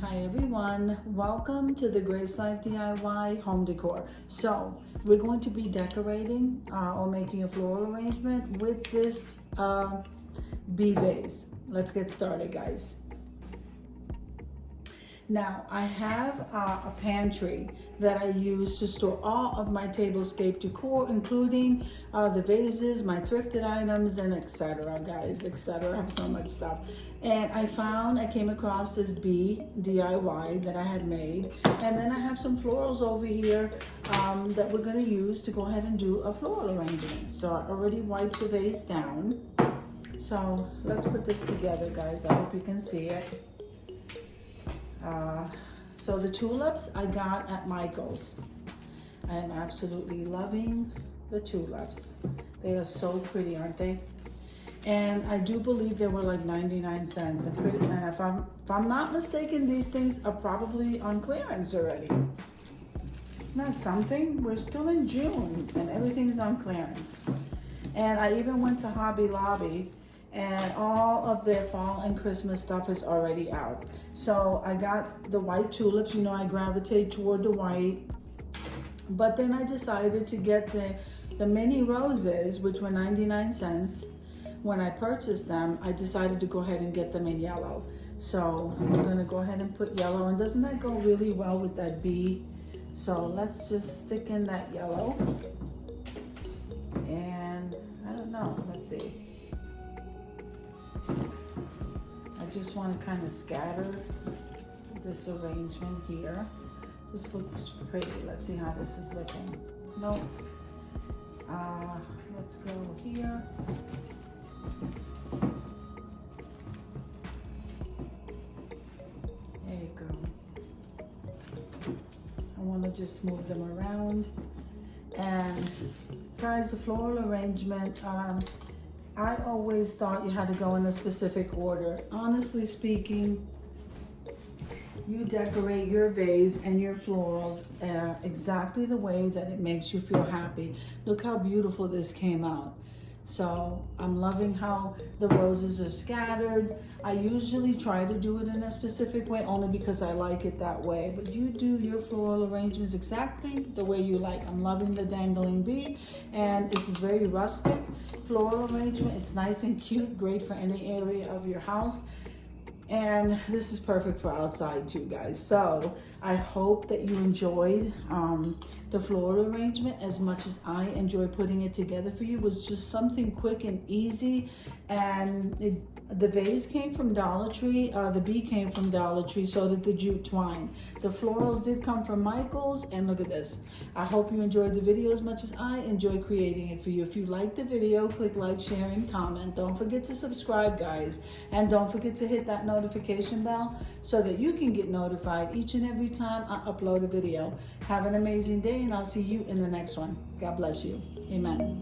Hi everyone, welcome to the Grace Life DIY home decor. So we're going to be decorating or making a floral arrangement with this bee vase. Let's get started, guys. Now I have a pantry that I use to store all of my tablescape decor, including the vases, my thrifted items, and etc. guys, etc. I have so much stuff. And I came across this bee DIY that I had made. And then I have some florals over here that we're gonna use to go ahead and do a floral arrangement. So I already wiped the vase down. So let's put this together, guys. I hope you can see it. So the tulips I got at Michael's. I am absolutely loving the tulips. They are so pretty, aren't they? And I do believe they were like 99 cents. And if I'm not mistaken, these things are probably on clearance already. Isn't that something? We're still in June and everything's on clearance. And I even went to Hobby Lobby and all of their fall and Christmas stuff is already out. So I got the white tulips. You know, I gravitate toward the white. But then I decided to get the mini roses, which were 99 cents. When I purchased them, I decided to go ahead and get them in yellow. So I'm gonna go ahead and put yellow. And doesn't that go really well with that bee? So let's just stick in that yellow. And I don't know, let's see. I just want to kind of scatter this arrangement here. This looks pretty. Let's see how this is looking. Nope. Let's go here. There you go. I want to just move them around. And guys, the floral arrangement, I always thought you had to go in a specific order. Honestly speaking, you decorate your vase and your florals exactly the way that it makes you feel happy. Look how beautiful this came out. So I'm loving how the roses are scattered. I usually try to do it in a specific way only because I like it that way. But you do your floral arrangements exactly the way you like. I'm loving the dangling bee, and this is very rustic floral arrangement. It's nice and cute, great for any area of your house. And this is perfect for outside too, guys. So I hope that you enjoyed the floral arrangement as much as I enjoy putting it together for you. It was just something quick and easy. And the vase came from Dollar Tree. The bee came from Dollar Tree, so did the jute twine. The florals did come from Michael's, and look at this. I hope you enjoyed the video as much as I enjoy creating it for you. If you liked the video, click like, share, and comment. Don't forget to subscribe, guys. And don't forget to hit that notification bell so that you can get notified each and every time I upload a video. Have an amazing day, and I'll see you in the next one. God bless you. Amen.